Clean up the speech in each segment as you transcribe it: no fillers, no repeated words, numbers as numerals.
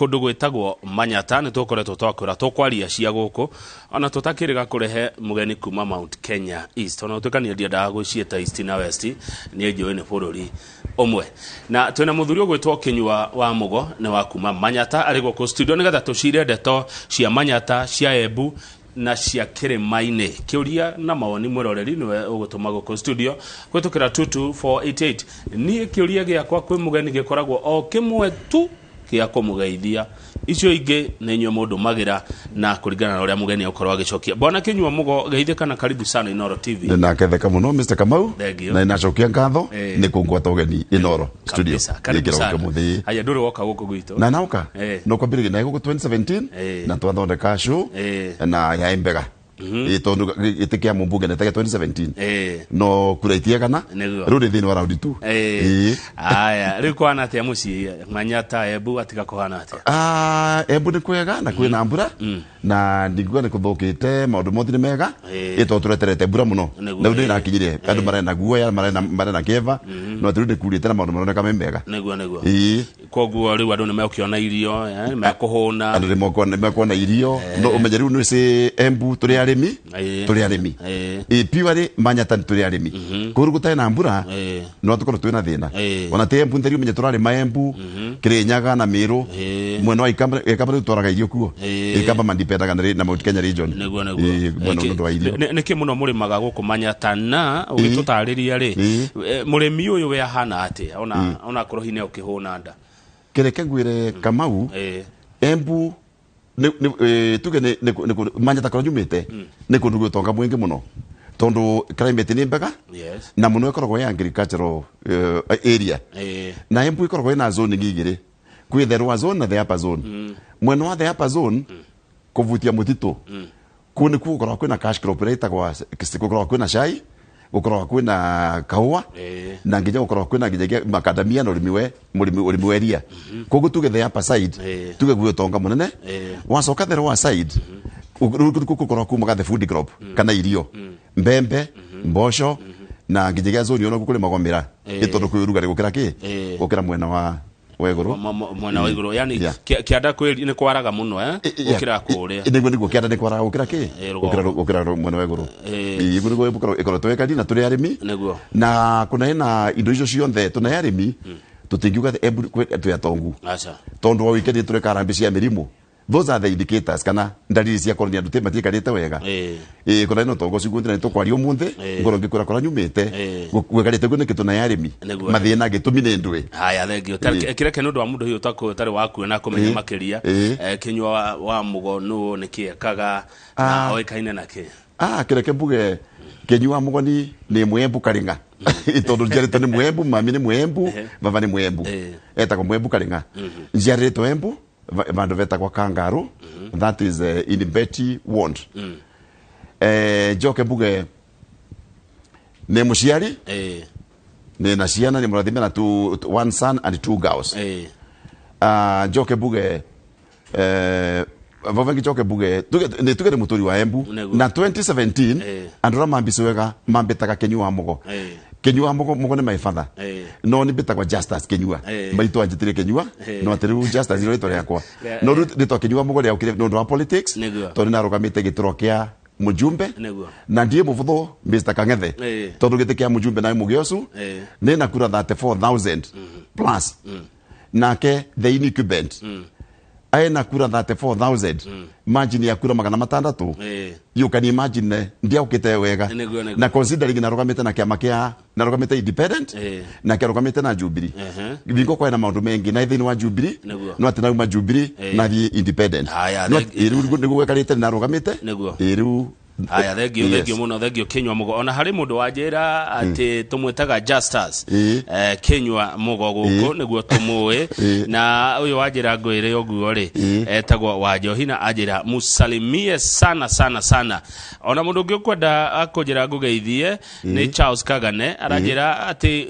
kundu gwitagwo Manyata ni tukoretwo twakwira tukwaria cia guku ona tutakiriga kurehe mugeni kuma Mount Kenya East ona tukania ndia gwicieta East na West ni njoe ni bururi omwe na twina muthuri ogwitwo Kinyua wa Mugo ni wa kuma Manyata arigwo ku studio nigetha tucire ndeto cia Manyata cia Embu na cia Kirimaine kiuria na mawoni mwiroreri niwe ugutuma guko studio kwetukira 22488 ni kiuria giakwa kwi mugeni gikoragwo o kimwe tu kia kumugeithia icio inge na inywe mundu magira na kuringana na uria mugeni ukorwa agicokia bwana Kinyua Mugo geithika na karibu sana Inoro TV na ketheka muno Mr. Kamau na inacokia ngatho ni kungwata ugeni Inoro studio karibu sana haya nduri woka guku gwito na nauka no kwambirige na guku 2017 na twathondeka show na ya Embega itondu itikia mumbuge na 2017 no kuraitie kana rudi thini wa round 2 aya rikwana atia muci Manyata Embu atika kohana atia Embu ni kwega na kwina mbura na ndigwa ni kuthokite maundu mothi ni mega ito tureterete mbura muno na ndi na kinyire andu marena guoya marena keva no turudi kurite na maundu maroneka mega negwa koguo riu andu ni mekiona irio mekuhuna andu ni mekuona irio no umenyeru ni se Embu turi arimi piwari Manyata turi arimi kuru gutai na mbura no tukoro twina thina ona te Embu nderi umenye turari Embu Kirinyaga na Miru mweno ikamba turaga irio kuo ikamba mandipendaga na Mount Kenya region niki muno muri maga guku Manyata na ugitutariria ri murimi uyu we ahana ati ona kurohine ukihuna nda kireke ngwire Kamau Embu tuge Manyata kora jumite ni kundu gwitonga mwingi muno tondu climate ni mbega na muno ikoragwo ya agricultural area na Embu ikoragwo ina zone ngigire kwi the lower zone na the upper zone mweno wa the upper zone kuvutia mutito kuni kukoragwo kwina cash crop rate kwa kukoragwo kwina chai gukoragwo kwina kahua na nginya gukoragwo kwina nginya macadamia na urimi weria kogu tuge the upper side tuge gwitonga munene wacoka the lower side gukoragwo kuma the food crop kana irio mbembe mbosho na nginya zone yono gukuri magomera itondu kwirugari gukira ki gukira mwena wa weguru mwena wa iguru yani kianda kweli ni kwaraga muno gukira kuria niguo kianda ni kwaraga gukira ki gukira mwena wa iguru iguru ikoro twekadi na turi arimi na kuna ina indo icio cionthe tuna arimi tutingiuga Embu tuyatongu tondu wa wikendi turi karambi cia mirimu those are the indicators kana ndalili cia koroni andu te matikarite wega kuna ino tongo cigundira ni tukwario munthe ngoro ngikura kora nyumite gwekarite gune kituna yarimi mathina gitumine ndwe haya thengio kireke nundu wa mundu hiyo tari waku na kumenya makiria Kinyua wa Mugo no nikiekaga na oikaine nake kireke mbuge Kinyua wa Mugo ni Mwembu Karinga itondu njarito ni Mwembu mami ni Mwembu baba ni Mwembu etagwo Mwembu Karinga njarito Embu vandu vetagwa Kangaru that is in Betty Ward Joke mbuge ne muciari ne na ciana ni murathime na one son and two girls Joke mbuge vavangi Joke mbuge tuge muturi wa Embu na 2017 andura mambiswega mambetaga Kinyua wa Mugo Kinyua Mugo ni my father no ni bitagwa Justus Kinyua maitwa njitire Kinyua no atiru Justus iro itore yakwa no rito Kinyua Mugo ya ukire no ndo politics to ni narugamite gituro kia mujumbe na ndiye muvutho Mr. Kangethe tondu gite kia mujumbe na mugiosu ni nakura 34,000 plus nake the incumbent aina kura 34,000 imagine ya kura magana matandatu you can imagine ndia ukite wega na considering na rogamete na kiama kia na rogamete independent na kia rogamete na Jubilee bingo kwa na maundu mengi na ithini wa Jubilee no atina uma Jubilee na the independent no iru niguo karite na rogamete iru haya thengio muno thengio Kinyua Mugo ona hari mundu wanjira ati tumwetaga Justus Kinyua Mugo guku niguo tumuwe na uyu wanjira ngwire uguo ri etagwo Wanjohina anjira musalimie sana ona mundu ungi ukwenda akunjira ngugeithie ni Charles Kagane aranjira ati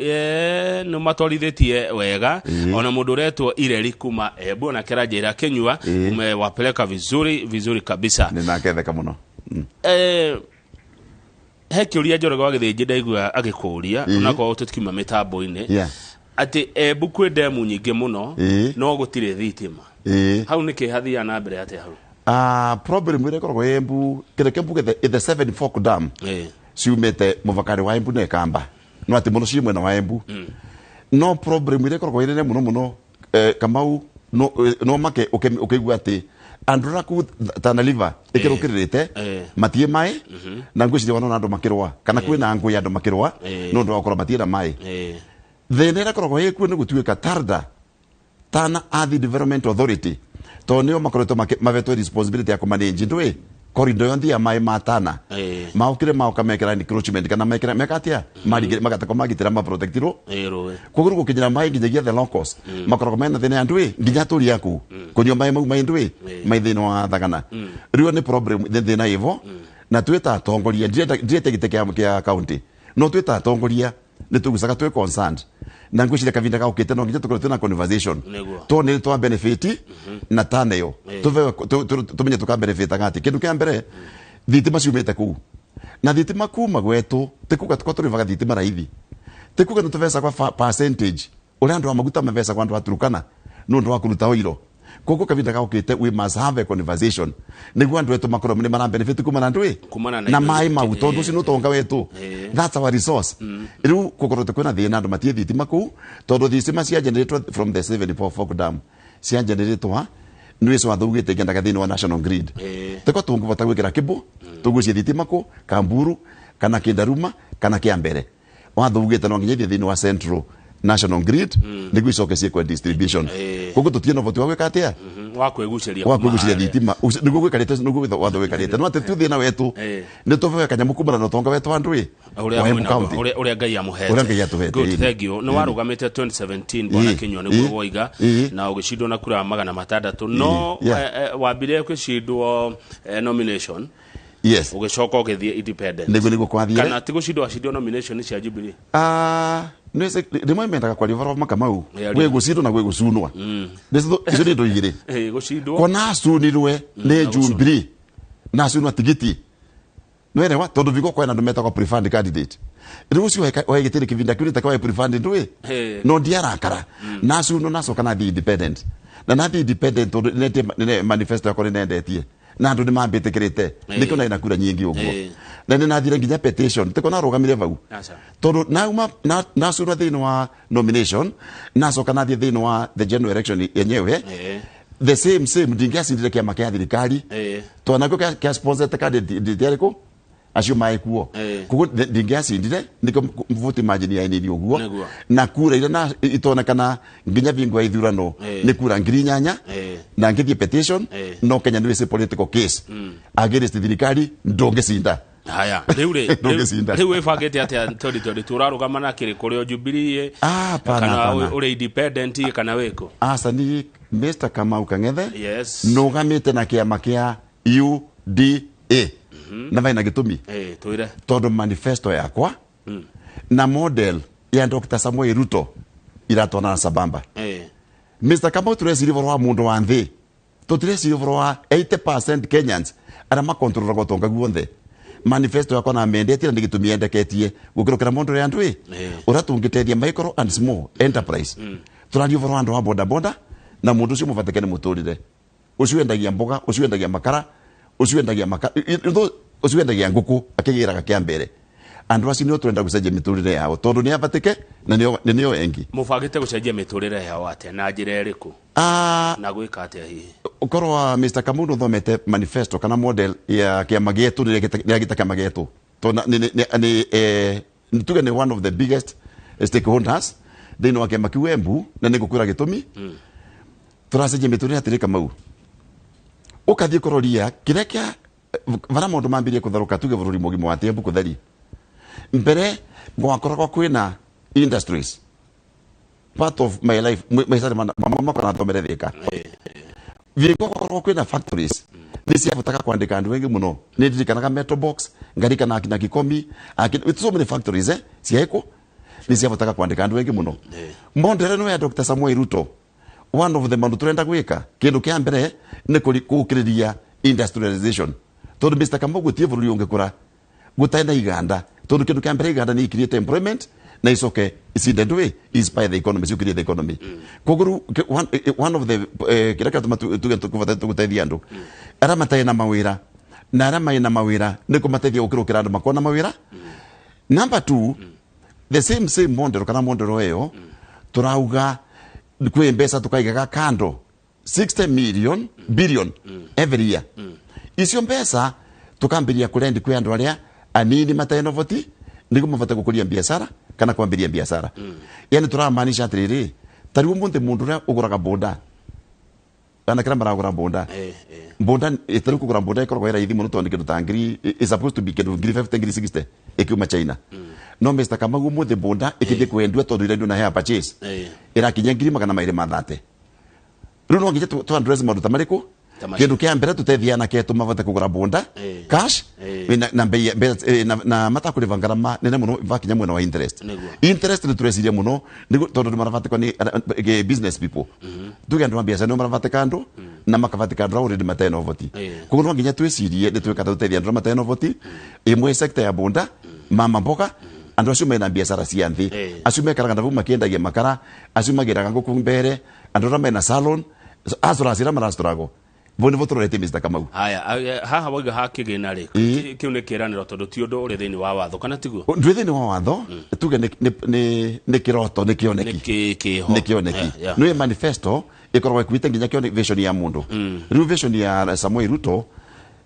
no matwarithitie wega ona mundu retwo Ireri kuma Embu na kiranjira Kinyua umewapeleka vizuri kabisa ninaketheka muno he kiuria njorego agithije ndaigua agikuria onako tutikima mitambo-ini ati buku demu nyingi muno no gutire thitima hau niki hathia na mbere ate hau problem ire korgo Embu kireke mbuge the Seven Fork Dam ciumete muvakari wa Embu ne kamba no ati muno cimwe na wa Embu no problem ire korgo ire muno Kamau no make ukigwa ati andura ku Tana River ikirukirite matie mai na ngwicire wana andu makirwa kana kwina ngui andu makirwa no ndo akora matie na mai thene ira korgo yeku ni gutuika Tana Earth Development Authority to nio makoretwo mavetwo responsibility ya kumanage ndwe corridor yondi ya mai matana maukire maukamekera encroachment kana mekatia magatako magitira ma protectiro kuguru gukinyira mai nginyagia the locals makoroko mena thene andwe nginya turi yaku kunyo mai mau mai ndwe mai thino wa thagana rio ni problem thina ivo na tweta tongoria ndiete giteke ya county no tweta tongoria ni tugusaga twe concerned na ngwicire kavinda ka ukite no nginya tukorete na conversation to ni to benefit na Tana yo tumenye tuka benefit agati kindu kia mbere thitima ciumete ku na thitima kuma gwetu tikuga tukoturivaga thitima raithi tikuga nutuvesa kwa percentage ule andu amaguta mavesa kwa andu aturukana no ndo akuruta oiro koko kavinda ka ukite we must have a conversation niguo andu etu makoro mune mara benefit kuma na ndwe na mai mau tondu cino tonga wetu that's our resource riu kokorote kwina thina andu matie thitima ku tondu thitima cia generated from the Seven Fork Dam cia generated wa nwiso wathugite gendaga thini wa national grid teko tunguvota gwikira kibu tugucie thitima ku Kamburu kana Kindaruma kana Kiambere wathugite no nginya thini wa central national grid niguo icoke kwa distribution kogo tutieno votu waweka atia wakweguciria thitima niguo gwikarite niguo watho gwikarite no ati tu thina wetu ni tuve kanyamu kumana no tonga wetu andwi uria ngai amuhete good thank you no warugamite 2017 bona Kinyua niguo woiga na ugicindwo na kura 600 no wambire kwicindwo nomination yes ugicoka ugithie independent niguo kwathire kana ti gucindwo nomination cia Jubilee nese rimwe mendaga kwa livaro Makamau gwe gucindwo na gwe gucunwa ndezo icio ni ndoigire gucindwo kona sunirwe ne Jubilee na sunwa tigiti nwere wa tondu vigo kwa andu metagwa preferred candidate riu cio waigitire kivinda kiu takwa preferred ndwe no ndiarakara na sunno naso kana the independent na the independent ne manifesto yako nendetie na andu ni mambĩtĩkĩrĩte nĩkĩo na inakura nyingi ũguo na nĩ nathire nginya petition tiko na rugamire vau tondu na sura thĩinĩ wa nomination nacoka nathie thĩinĩ wa the general election yenyewe the same ndingiacindire kĩama kĩa thirikari to nakĩo kĩa sponsored candidate arĩkũ acio maikuo kuguo ndingiacindire nĩkĩo vote margin yainirio ũguo na kura iria na itonekana nginya vingo ya ithurano nĩ kura 8,000 na ngithie petition no Kenya nĩ political case against thirikari ndũngĩcinda haya riu wifangite atia 2022 urarugama na kiri kurio Jubilee kana uri independent kana wiko ni Mr. Kamau Kang'ethe nugamite na kiama kia UDA na vaina gitumi tuire tondu manifesto yakwa na model ya Dr. Samuel Ruto iratona na sabamba Mr. Kamau turesiri vorwa mundu wa nthi turesiri vorwa 80% Kenyans ara makontrola gotonga guonthe manifesto yakwa na amendete na gitumi endeketie gukirukira mundu ya ndwi uratungiteria micro and small enterprise turario vorwa andu wa boda na mundu ucio muvatekene muturire ucio endagia mboga ucio endagia makara ucio endagia nguku akigiraga kia mbere andu acio nio turenda gucenjia miturire yao tondu ni avatike na nio engi mufagite gucenjia miturire yao atia na njira iriku na gwika atia hihi ukorwa Mr. Kamau thomete manifesto kana model ya kiama gitu ni agitaka magetu to ni tuge ni one of the biggest stakeholders thĩinĩ wa kiama kiu Embu na nigukwira gitumi turacenjia miturire atiri Kamau ukathie kuroria kirekia vara maundu mambirie kutharuka tuge bururi mugimo wa Embu kuthari mbere gwakoragwo kwina industries part of my life maisari mama kana thomere thika vigwakoragwo kwina factories niciavutaga kwandika andu wengi muno nindirikanaga metal box ngarikana akina Gikomi so many factories ciaiko niciavutaga kwandika andu wengi muno mondere no ya Dr. Samuel Ruto one of the mandu turenda gwika kindu kia mbere ni kukiriria industrialization tondu Mr. Kamau gutie bururi ungikura gutaenda iganda tondu kindu kia mbere iganda ni create employment na icoke icinde ndwi inspire the economy ciukirie the economy koguru one of the kira kia tuge tukuvata tuguteithia andu ara matai na mawira na ara mai na mawira niko mateithia gukirukira andu makona mawira. Number 2, the same model kana model eyo turauga kwe mbesa tukaigaga kando 60 billion every year. Icio mbesa tukambiria kurendi kwe andu aria anini mateno voti niko mavata gukuria biashara kana kwambiria biashara. Yani turamaanisha atiriri tariu mundu ria uguraga boda ana kira maragura boda boda itaru kugura boda ikoragwo ira ithi muno tondu kindu ta ngiri is supposed to be kindu ngiri 50 ngiri 60 ikiuma China. No Mr. Kamagu muthe boda ikije kwendua tondu irendu na hair purchase irakinya ngiri magana mairi mathate. Riu no ngije tu address maundu tamariku kindu kia mbere tutethia ke tumavate kugura boda cash na mata kuri vangarama nene muno vakinya mwena wa interest ni turesiria muno tondu maravate ko ni business people tuge andu mabia no maravate kando na makavate kando already mateno voti kuno nginya twesirie ni twekata tutethia andu mateno voti imwe sector ya boda mama mboka andu acio mena biashara cia nthi acio mekaraga ndavu makiendagia makara acio magiraga nguku mbere andu mena salon azora marastorago Vone votorete Mr. Kamau. Haya haha waiga hakigina ri kiu ni kiraniro tondu ti undu uri thini wa watho kana tiguo ndwi thini wa watho tuge ni kiroto ni kioneki no manifesto ikorwa kwita nginya kio vision ya mundu riu vision ya Samuel Ruto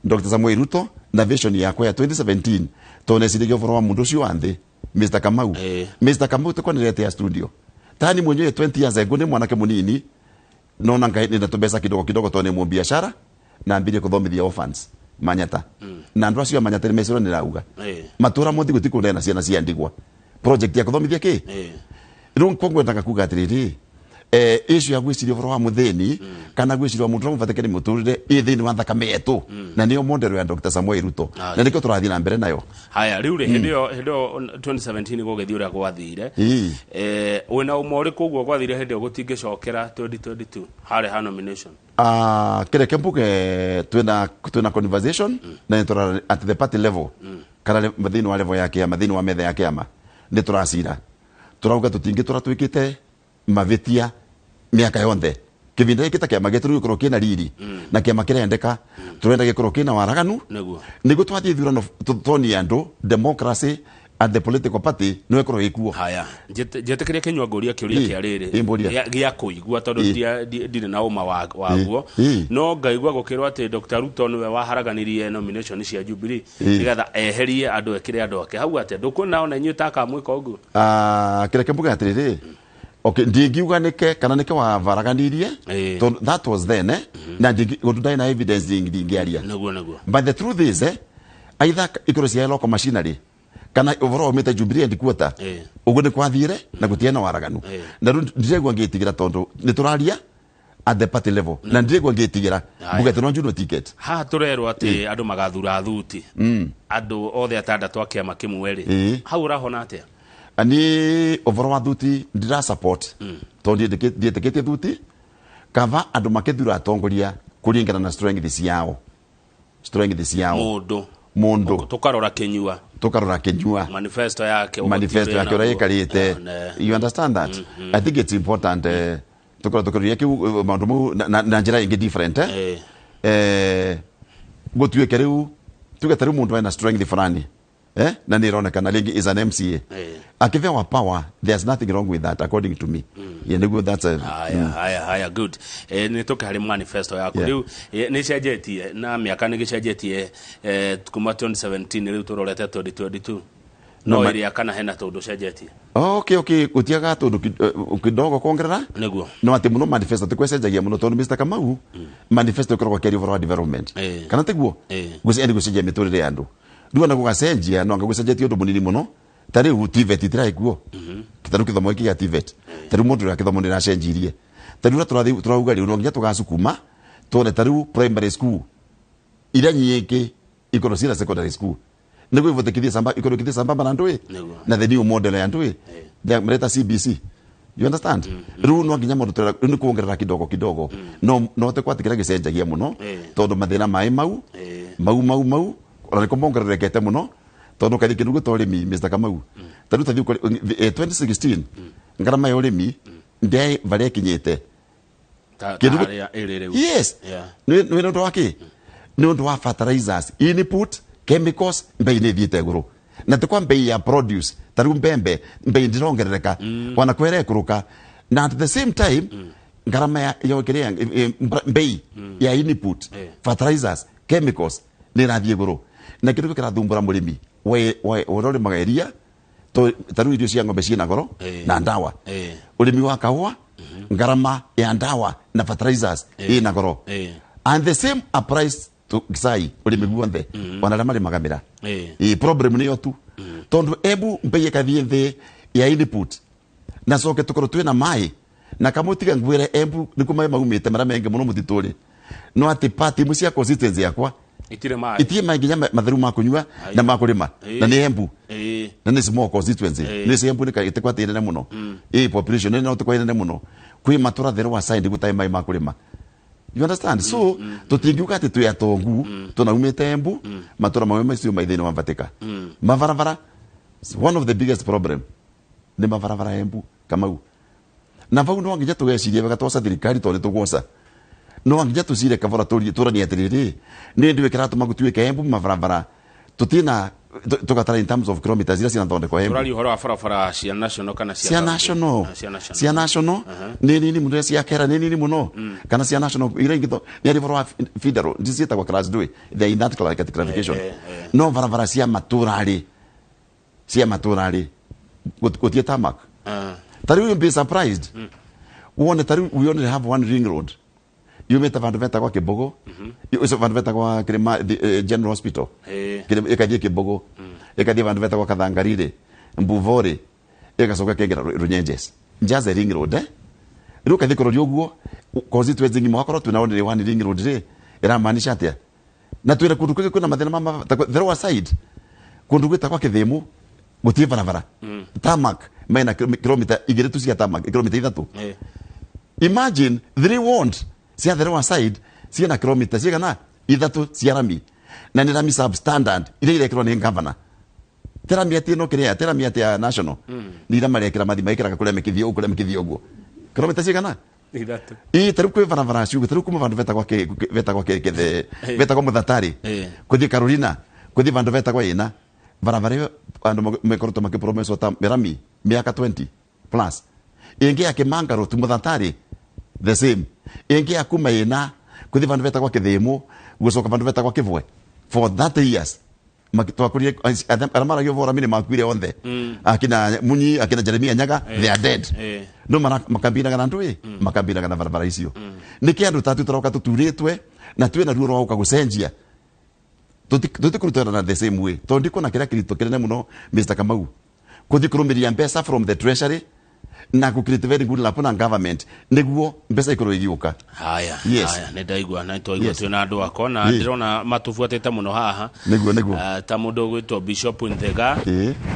Dr. Samuel Ruto na vision ya kwa 2017 tone sidigio forwa mundu cio anthi Mr. Kamau Mr. Kamau tukonirete ya studio tani mwenyewe 20 years ago ni mwanake munini no nanga ni natobesa kidogo tone mu biashara na mbire kuthomithia orphans Manyata na andu acio Manyata ni mesero ni rauga matura mothi gutiko ndena ciana cia ndigwa project ya kuthomithia ki riu kwengwendaga kuga atiriri issue ya gwiciria boro wa mutheni kana gwiciria mundu muvate ni muturire ithini wa thakame yetu na niyo model ya Dr. Samuel Ruto na nikio turathii na mbere nayo. Haya riu ri hindio 2017 gugithii uria gwathire wina umori kuguo gwathire hindio gutingicokera 2022 hari ha nomination kireke mbuge twina conversation na tura at the party level kana mathini wa level yake ya mathini wa metha yake ama ni turacira turauga tutingi turatwikite mavetia miaka yonthe kivinda kita kia magetru ikoro kina riri na kia makirendeka turenda gikoro kina waraganu nigo twathi thurano toni andu democracy at the political party no ikoro ikuo. Haya jetekeria kinywa ngoria kiuria kia riri gia kuigua tondu ndire na uma waguo no ngaigua gukirwa ati Dr. Ruto niwe waharaganirie nomination cia Jubilee nigetha eherie andu ekire andu ake hau ati ndukuna ona inyu taka mwika uguo kireke mbuga atiriri okay ndigiuga nike kana nike wa varaganirie that was then na ndai na evidence ndingiaria naguo but the truth is either ikoro cia local machinery kana overall meta Jubilee ndikuota ugo ni kwathire na gutiena waraganu na ndiregwa ngitigira tondu ni turaria at the party level na ndiregwa ngitigira buga tuno juno ticket ha turerwa ati andu magathura thuti andu othe atandatu akiama kimweri hau urahona atia ani overall thuti ndira support tondu ndietekete thuti kava andu makethura atongoria kuringana na strength ciao mundu tukarora kenyua manifesto yake raikarite you understand that I think it's important tukaro yake maundu na njira ingi different gutwike riu tugetari mundu ena strength fulani na nironekana lingi is an MCA akivewa power there's nothing wrong with that according to me yeniguo that's a haya good ni toka hali manifesto yako riu ni cenjetie na miaka ni gicenjetie kuma 2017 riu turorete 2022 no iria kana hena tondu cenjetie okay utiaga tondu kidogo kongerera niguo no ati muno manifesto tukwecenjagia muno tondu Mr. Kamau manifesto korogwa carry for development kana teguo gucenjia miturire ya andu riu na gugacenjia no ngagucenjetie undu munini muno tari TVET itiraiguo kitaru kithomo iki ya TVET tari mundu ya kithomo ndira cenjirie tari turauga riu no nginya tugacukuma tone tari primary school ira nyingi ikoro sira secondary school nego ivotekithia samba ikoro kithia samba na ndui na the new model ya ndui ya mreta CBC you understand riu no nginya mundu tera ni kuongerera kidogo no te kwatikira gicenjagia muno tondu mathina mai mau ona ko mongererekete muno tondu kathi kindu gutore mi Mr. Kamau taru tathi 2016 ngarama ya urimi ndai varia kinyete yes no ndo wake no ndo wa fertilizers input chemicals mbei ni thiete guru na tukwa mbei ya produce taru mbembe mbei ndirongerereka wana kwere kuruka na at the same time ngarama ya yokerea mbei ya input fertilizers chemicals ni rathie guru na kindu kira thumbura murimi we orore magaeria to taru irio cia ngombe ciina goro na ndawa urimi wa kahua ngarama ya ndawa na fertilizers ina goro and the same applies to gisai urimi guothe ona ramari magamira problem ni yo tu tondu ebu mbeye kathie the ya input na soke tukoro twina mai na kamutiga ngwire ebu nikumai magumite mara menge muno mutituri no ati party mucia consistency yakwa itire mainginya matheru ma kunyua na ma kurima na ni embu na ni small constituency ni sembu ni kaite kwa tene muno population ni no tukwa ine muno kwi matura theru wa side gutai mai ma kurima you understand so tutingiuka ati tuya tongu tunaumite embu matura mawe macio maithini wa Vatika mavaravara one of the biggest problem ni mavaravara embu Kamau na vau no ngija tugeciria wega twaca thirikari tondu tugwoca no ngija tucire kavara turani atiriri ni ndiwe kiratu magutuike embu mavaravara tutina tugatara in terms of kilometers ila sina thondeko embu turali uhoro wa barabara cia national kana cia national ni mundu cia kera ni muno kana cia national ira ingito ni ari wa federal ndisieta kwa class 2 they in that classification no barabara cia maturali gotie tamak tari you be surprised uone tari we only have one ring road you met vandu veta kwa Kibogo you vandu veta kwa Kirima General Hospital ekathie Kibogo ekathie vandu veta kwa Kathangarire Mbuvore ekasoka kengera Runyenjes just a ring road riu kathie korori oguo constituency ngimo akoro tunaonere one ring road era maanisha atia na twira kundu kwike kuna mathina mama the other side kundu gwita kwa Kithimu gutie barabara tamak maina kilomita igire tu cia tamak kilomita 3 imagine they want cia the other side cia na kilomita cia kana 3 cia rami na ni rami substandard ile ni governor terami ati no kiria terami ati ya national ni rama rekira mathi maikira kule mekithio guo kilomita cia kana 3 taru kwe barabara ciugo taru kuma vandu veta kwa kethe veta kwa Muthatari kuthi Carolina kuthi vandu veta kwa ina barabara andu mekoroto makipromeso ta merami miaka 20 plus ingi ya Kimangaro tu Muthatari the same ingi ya kuma ina kuthi vandu veta kwa Kithimu gucoka vandu veta kwa Kivwe for 30 years makitwakurie aramara yovora mini makwire onthe akina Munyi akina Jeremia Nyaga they are dead no makambina kana ndui makambina kana barabara icio niki andu tatu turoka tuturitwe na twina ruo rwa uka gucenjia tutikurutana na the same way tondiko na kira kirito kirene muno Mr. Kamau kuthikurumiria mpesa from the treasury na kucreate very good lapona government niguo mpesa ikoro igiuka haya ne ndaigua na twaigua twina andu akona ndirona matufuatete muno haha niguo ta mundu gwitwo Bishop Nthega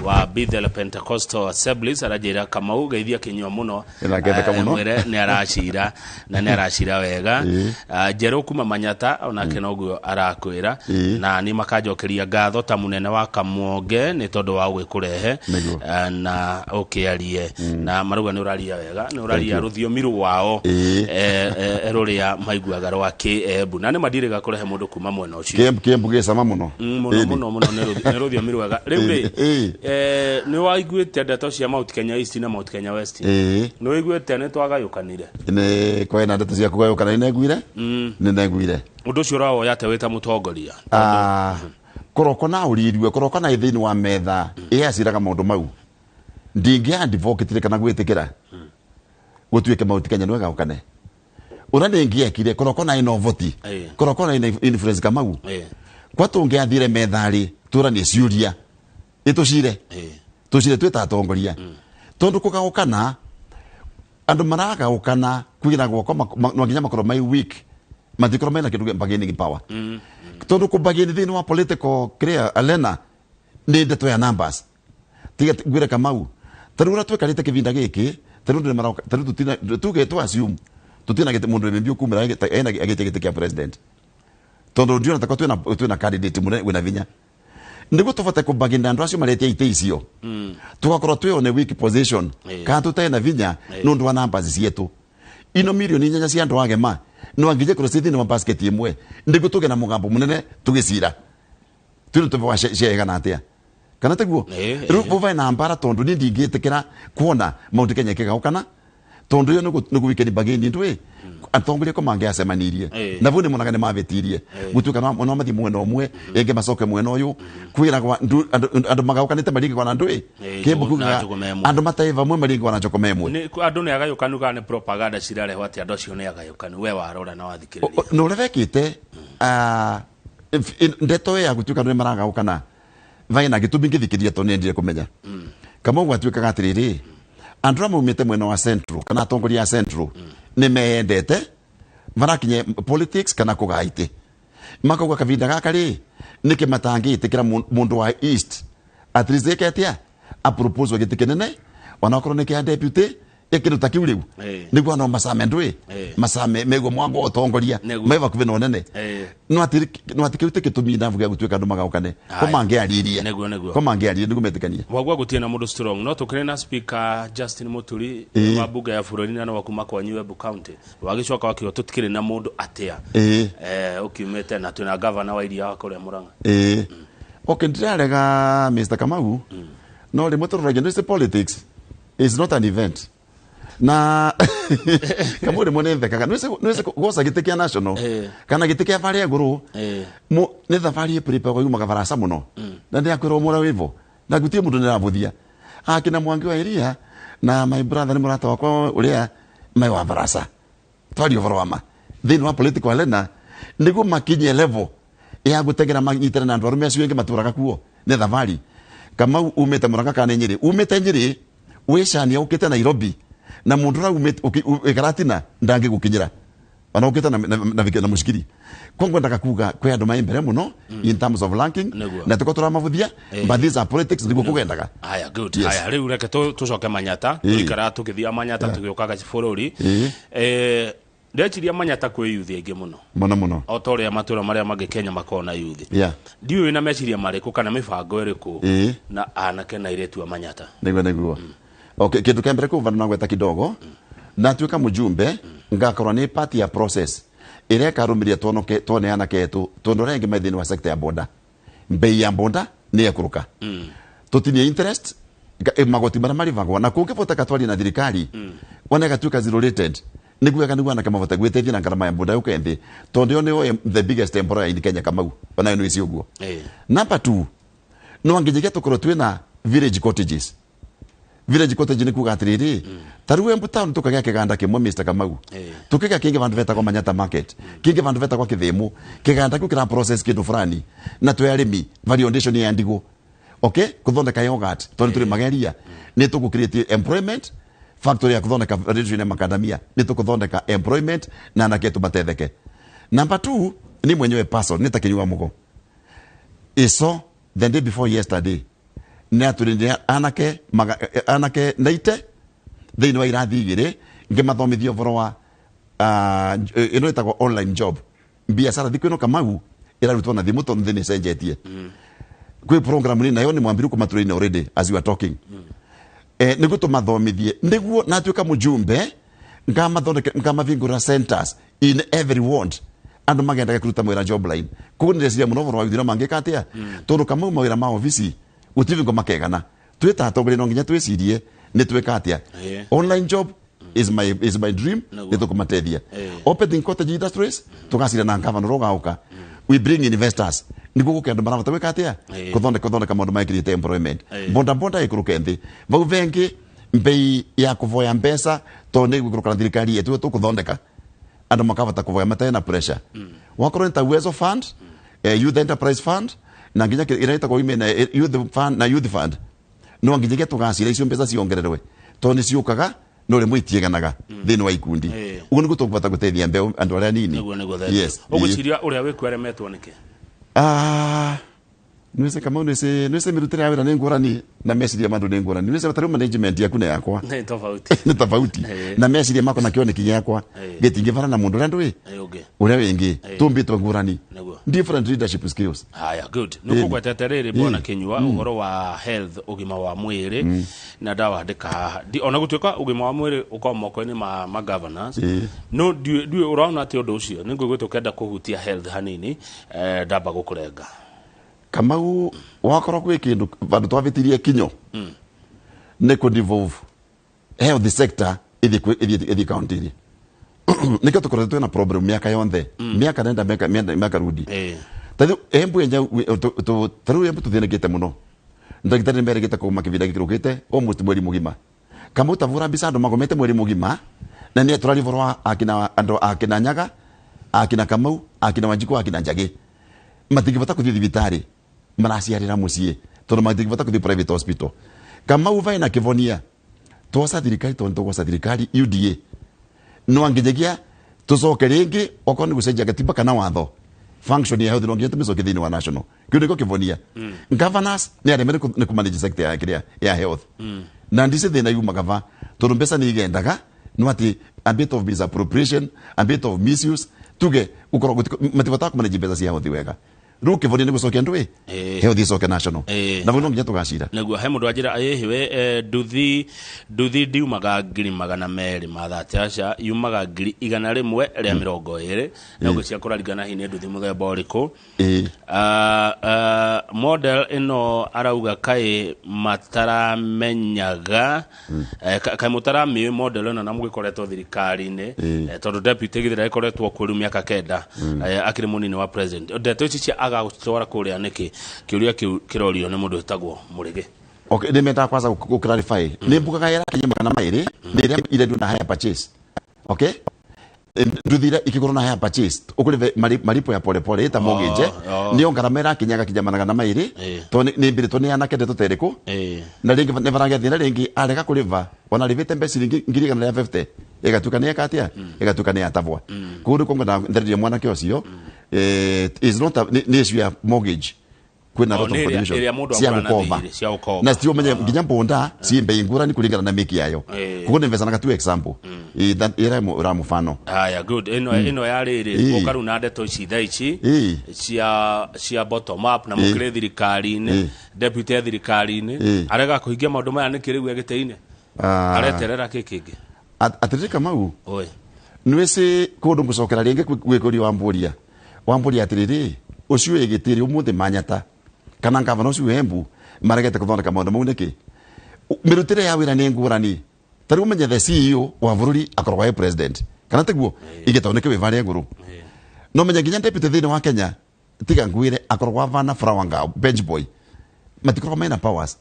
wa Bethel Pentecostal Assemblies arajira Kamau geithia kinywa muno mwere ni aracira na ni aracira wega jeru kuma Manyata ona kenoguo arakwira na ni makajokeria ngatho ta munene wa Kamwonge ni tondu wa gwikurehe na ukiarie na maruga ni uraria wega ni uraria ruthiomi rwao ruria maiguaga rwa Kiembu na ni madiriga kurehe mundu kuma mwena ucio Kiembu gicama muno muno ni ruthiomi rwega riu ni waiguite ndeto cia Mount Kenya East na Mount Kenya West ni waiguite ni twagayukanire ni kwena ndeto cia kugayukana ni neguire ni neguire undu ucio rawo yate wita mutongoria koroko na uririrwe koroko na ithini wa metha aciraga maundu mau ndingi advocate kana gwitikira gutuike Mount Kenya no gaukane ura ndingiekire koroko na ino voti koroko na ina influence Kamau kwa tunge athire methari turanie ciuria itucire twita atongoria tondu kugaukana andu maragaukana kwira gwoko no nginya makoro mai week mathikoro mena kindu bargaining power tondu ku bargain thini wa political clear alena ni ndeto ya numbers tiga gwira Kamau tarura twekarite kivinda giki taru tutina tuge tu assume tutina gete mundu mbio kumira ena agete kia president tondu ndio nataka twina candidate mune wina vinya niguo tubate kubaginda andu acio maretia ite icio tugakorwo twi on a weak position kana tutena vinya nundu wa numbers cietu ino milioni 4 cia andu agema no angije kuro thini wa basket imwe niguo tuge na mugambo munene tugicira tuno tuva shega na atia kana teguo riu vuva na mbara tondu ni ndingitikira kuona Mount Kenya kigaukana tondu yo nugu weekend bageni ndwe atongoria ko mange acemanirie na vune monagane mavetirie gutuka no mathi mwena omwe enge macoke mwena uyu kwira kwa andu magaukanite maringi kwa ndwe kebukuga andu mataiva mwe maringi kwa njoko memwe ni andu ne agayukanuka ni propaganda cirare hwati andu acio ne agayukanu we warora na wathikiriria no revekite ndeto ya gutuka no maragaukana vaina gitubingi thikiria to nendire kumenya kama gwatuika gatiriri andu amumite mwena wa central kana atongoria central ni meendete varakinye politics kana kugaite makauga kavinda gaka ri niki matangiitikira mundu wa east at least eketia a propose gitikenene wanakorwo niki a deputy ekiru takiuriu niguo no masame ndwi masame mego mwango otongoria maiva kuvino nene no atikirute kitumi ndavu gya gutuika andu magaukane ko mangiaririe ko mangiaririe niguo metikania wagwa gutie na mundu strong no tukire na speaker Justin Muturi wa bunge ya bururi na no kuma kwa Embu County wagicoka wakio tutikire na mundu atia ukimete na tuna governor wa iria wako ria Murang'a okay ndirarega Mr. Kamau no rimwe tururagia no politics is not an event na kama uri mone thekaga nwese gosa gitikia national kana gitikia varia nguru mo ne thavari pripa kwa yuma kavarasa muno na ndi akwira umura wivo na gutie mundu niravuthia akina Mwangi wa iria na my brother ni murata wakwa uria mai wa varasa twali overwama then wa political arena niguo makinye level ya gutegera manyitana na andu arume acio ingi maturaga kuo ne thavari kama umete Murang'a kana Nyeri umete Nyeri wishania ukite Nairobi na mundu ra ukaratina ndangi gukinyira ana ukita na mushikiri kongo ndaka kuga kwa andu maimbere muno in terms of ranking na tukotora mavuthia but these are politics ndiko kugendaga haya good haya riu reke tucoke Manyata ikara tukithia Manyata tugiokaga bururi ndechiria Manyata kwi youth ingi muno otoria matura maria mangi Kenya makona youth ndiu ina meciria mariku kana mibango iriku na anake na iretu Manyata niguo okay kitu kembere kuva na gweta kidogo na tuika mujumbe ngakorwa ni party ya process ire karumiria tone ana ketu tondorengi maithini wa sector ya boda bei ya boda ni yakuruka tutinie interest magoti mara mari vagwa na kungivota katwali na thirikari wanega tuika zero rated niguo na kama vota gwetethia na ngarama ya boda yuko enthi tondo ni the biggest employer in Kenya Kamau bana no isi uguo number 2 no angijigia tukoro twina village cottages ni kuga atiriri taruwe Embu town tukagea kiganda kimwe Mr. Kamau tukiga kingi vandu veta kwa Manyata market kingi vandu veta kwa Kithimu kiganda kukira process kitu fulani na twe arimi variation ya ndigo okay kuthondeka yogurt tondu turi mageria ni tuku create employment factory ya kuthondeka region ya macadamia ni tukuthondeka employment na anaketu batetheke number 2 ni mwenyewe person nitakinywa mugo iso the day before yesterday na turindia anake naite thini wa irathi igiri ngimathomithio voro wa ino itagwo online job biashara thikwino Kamau irarutwo na thimu tondu thini cenjetie kwi program ni nayo ni mwambiru kumaturine already as you are talking niguo tumathomithie niguo natuika mujumbe ngamavingura centers in every ward andu magendaga kuruta mwira job line kugunireciria muno voro wa yuthira mangikatia tondu Kamau mawira ma office utivingo makegana twita atongoria no nginya twicirie ni twikatia online job is my dream ni tukumatethia opening cottage industries tukasira na ngava no gauka we bring investors niguo gukenda maravata wikatia kuthondeka maundu ma create employment bonda ikuruke nthi vau vengi mbei ya kuvoya mbesa to ni gukuruka thirikari yetu tukuthondeka andu makavata kuvoya matena pressure wakorwo nta uwezo fund youth enterprise fund na nginya iraita kwa ime na youth fund no nginya tugacira icio mbesa ciongererwe to ni ciukaga no rimwe itieganaga thini wa ikundi ugu niguo tukubata gutethia mbeu andu aria nini yes uguciria uria wikweremetwo niki nwese kama nwese mirutire ya wira ni ngurani na meciria mandu ni ngurani nwese batari management yaku na yakwa ni tofauti na meciria mako na kioneki yakwa gitingivara na mundu randu uria wingi tumbitwe ngurani different leadership skills. Haya, good. Nuko gweteterere bwana Kinyua uhoro wa health ugima wa mwiri na dawa ndika ona gutuika ugima wa mwiri ukomoko-ini ma governors no due uraona ati undu ucio ningo gwetukenda kuhutia health hanini ndamba gukurenga Kamau wakorwo kwi kindu vandu twavitirie kinyo ne ku devolve health sector ithi county nikyo tukoretwe na problem miaka yonthe miaka nenda miaka rudi tathu embu enja taru embu tuthenegete muno ndagitari meregete ko makivinda gikirugite almost mweri mugima kama utavura mbisa andu magomete mweri mugima na ni turalivorwa akina Nyaga akina Kamau akina Wanjiku akina Njagi matigivata kuthi thibitari maraciarira mucie tondu matigivata kuthi private hospital Kamau vai na Kivonia twosa thirikari tondu twosa thirikari UDA no angejegia tucoke ringi okoni gucenjia gatiba kana watho function ya health no nginya tumicoke thini wa national kiu niko Kivonia governors ni aremere ni kumanage sector ya health na ndise thina yu magava tondu mbesa ni igendaga no ati a bit of misappropriation a bit of misuse tuge ukoro mativata kumanage mbesa cia health wega ruke Kivonia ni gucoke ndui health icoke national na vuno nginya tugacira naguo he mundu ajira ayihiwe nduthi ndiumaga ngiri magana meri mathatasha yumaga ngiri igana rimwe ria 20 naguo cia kuraringana hini nduthi muthemba uriku model ino arauga kai mataramenyaga kai mutarami model ino na mugikoretwo thirikari-ini tondu deputy githira ikoretwo kuri miaka kenda akiri munini wa president ndeto ici cia agagutwara kuria niki kiuria kirorio ni mundu etagwo Murigi. Okay, nimenda kwanza ku clarify ni mbugaga yera kinyema na mairi ni ile ndio na higher purchase. Okay, nduthira ikigoro na higher purchase ukuri maripo ya pole pole eta mortgage ni ongaramera kinyaga kijamanaga na mairi to ni mbire to ni anakende tuteriku na ringi ne varangia thina ringi areka kuriva ona rivite mbesi ringi ngiri kana ya 50 igatukania katia igatukania tavwa kuri kongo na nderie mwana kiocio is not ni issue ya mortgage kwina lot of condition sia ukova na stio menye nginya mbonda si mbe ngurani kulingana na meki yayo kuko invest na katu example ira mfano haya good ino yariri ukaru na ndeto ici thaici cia bottom up na mukire thirikari-ini deputy thirikari-ini arega kuhingia maundu maya ni kiriu egiteine areterera kikingi atirika mau oi nwese kundu mucokera ringi gwikuri wamburia atiriri ucio egitiri umuthi manyata kana ngavana ucio Embu maregete kuthondeka maundu mau niki mirutire ya wira ni ngurani tari umenye the CEO wa bururi akorwa ye president kana teguo igitoneke wivare nguru no menye nginya deputy thini wa Kenya tiga ngwire akorwa vana Frawanga bench boy matikorwa mena powers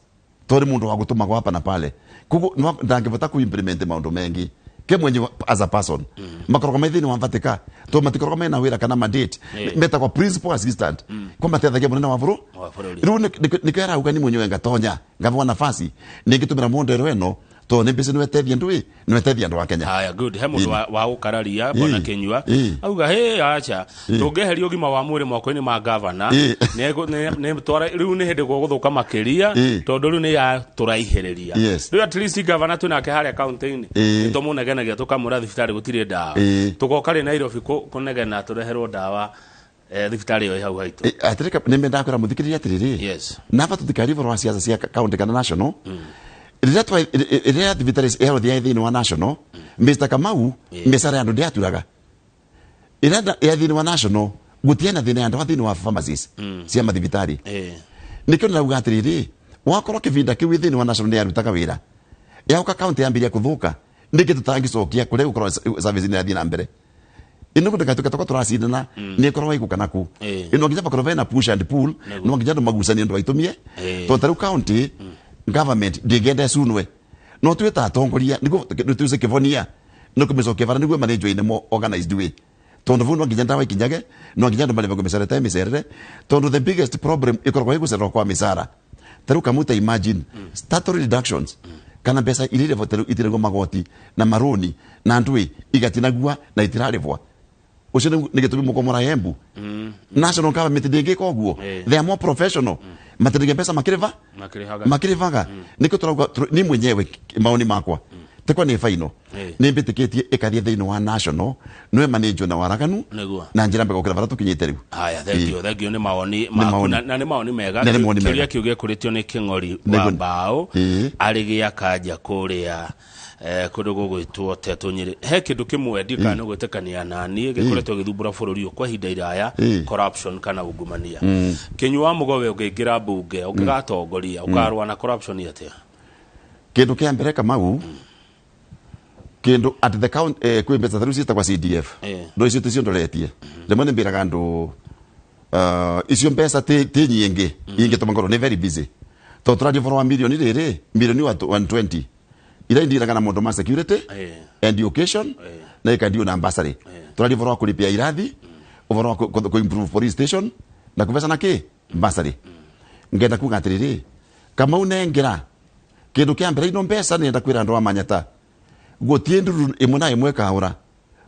tori mundu wa gutuma kwa hapa na pale kuko ndangivota ku implement maundu mengi ke mwenye as a person makorwa methini wa mvatika to matikorwa mena wira kana mandate meta kwa principal assistant kwa matetha munene wa buru riu nikera ugani mwenye ngatonya ngavwa nafasi ningitumira mundu eno to ne bese nwetethia ndui nwetethia ndu wa Kenya. Haya good he mundu wa ukararia bwana Kinyua auga he acha tungeheria ugima wa mwiri moko-ini ma governor ne twara riu ni hindi guthuka makiria tondu riu ni ya turaihereria riu at least governor tunake haria county-ini nitomunegenagia tukamura thibitari gutire dawa tugoka ri Nairobi kunegena tureherwo dawa thibitari yo hau haitu atirika nimenda kwira muthikiriria atiriri nava tutikarivo rwa siasa cia county kana national Iria thibitari health ya thini wa national Mr. Kamau mesara andu ndiaturaga ira ya thini wa national gutiena thini andu thini wa pharmacies cia mathibitari nikyo na ugatiriri wakorwo kivinda kiu thini wa national ni arutaga wira ya uka county yambiria kuthuka ndike tutangicokia kure ukorwo service ni athina mbere ino kutaka tukatoka turacindana ni korwo iguka naku ino nginya bakorwo na push and pull no nginya ndo magusani ndo aitumie to taru county government digende sunwe no twita atongoria niguo tuze Kivonia no kumicoke vara niguo manage ine mo organized way tondu vuno nginya ndawa ikinyage no nginya ndo male misara ta misere tondu the biggest problem ikorwa igusera kwa misara taru kamuta imagine statutory reductions kana pesa ilire voteru itirego magoti na maroni na ndui igatinagua na itirarevwa ucio nigitumi mukomora Embu national government ndingi koguo they are more professional matirige pesa makirivaga niko turauga ni mwenyewe maoni makwa tekwa ni final ni mbitikitie ikathie thiini wa national no manage na waraganu na njira mbega ukira baratu kinyite riu haya thank you ni maoni na ni maoni mega kiria kiuge kuritio ni King'ori wa Mbao arigia kanja kuria kundu gugwitwo Teto Nyeri he kindu kimwe ndikana gwetekania nani gikoretwo githumbura bururi kwa hinda iraya corruption kana ungumania Kinyua Mugowe ukingira bunge ukigatongoria ukarwa na corruption yatia kindu kia mbere Kamau kindu at the count kwi mbeca tharu ciita kwa CDF ndo icio ticio ndoretie rimwe ni mbiraga ndu icio mbeca ti nyingi ingituma ngoro ni very busy to turadio for 1 million milioni wa 120 ila indiraga na mondo ma security and education na ikandio na ambassador turadio for kulipia irathi over ku improve police station na kuvesa na ki ambassador ngenda kugatiriri kama unengera kindu kia mbere ino mbeca nenda kwira ndo amanyata gotie nduru imwe na imwe kaura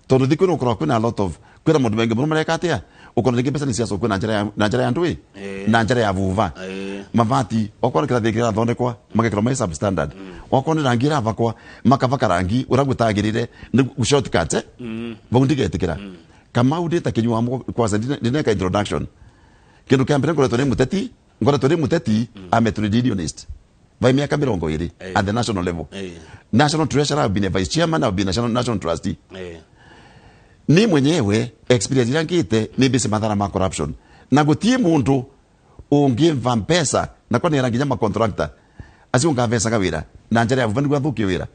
tondu thikuru ukora kwina a lot of kwira mundu bengi muno mareka atia ukora ngi mbeca ni cia soko na njara ya ndui na njara ya vuva mavati okora kira thikira thondekwa magekira mai substandard okona rangira vakwa makavaka rangi uragutagirire ni shortcut vaundi getikira kama udita Kinyua Mugowe kwa ndineka introduction kindu kia mbere ngoretwo ni muteti ametrudionist by miaka 20 at the national level national treasurer have been a vice chairman have been national trustee ni mwenyewe experience yangite ni bisi madhara ma corruption na gutie mundu ungimva mpesa na kwa ni ranginya ma contractor aciunga mbeca gawira na njara ya vuvani gwa thukio wira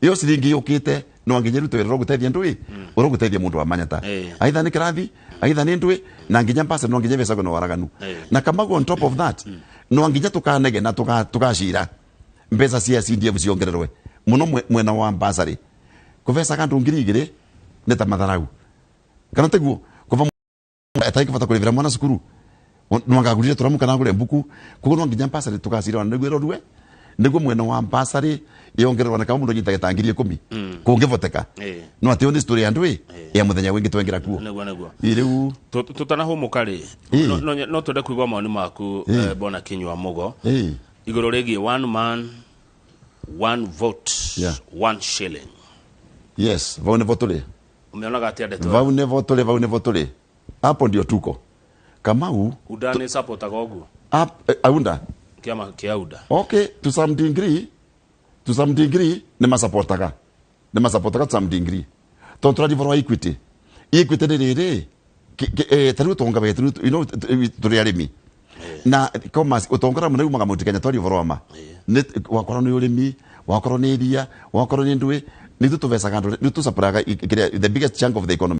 iyo siringi yukite no anginya ruto wira rogutethia ndui urogutethia mundu wa manyata aitha ni kirathi aitha ni ndui na anginya mpasa no anginya mbeca no waraganu na kama on top of that no anginya tukanege na tukashira mbeca cia CDF ciongererwe muno mwena wa ambassador kuvesa kandu ngiri igire neta matharau kana teguo kuva ataiki fata kulivira mwana sukuru no ngagurire turamuka na gure mbuku kuko no nginya ambassador tukashira na niguo rorwe niguo mwena wa ambassador yongererwa na kama mundu nyitagetangirie 10 kungivoteka no atio ni story andui ya muthenya wingi twengira kuo niguo iriu tutanahumuka ri no twende kuigwa maoni maku bona Kinyua Mugowe igoro regi 1 man 1 vote 1 shilling yes vaune votole umeona gati adeto vaune votole hapo ndio tuko Kamau udane support agogu aunda kiama kiauda okay to some degree ne masaportaga to some degree to tradi for equity rere taru tonga betu turi arimi na koma utongora munegu maga mutikanya twari voroma ne wakora ni urimi wakora ni iria wakora ni ndui ni tutuvesa kandu ni tusapraga the biggest chunk of the economy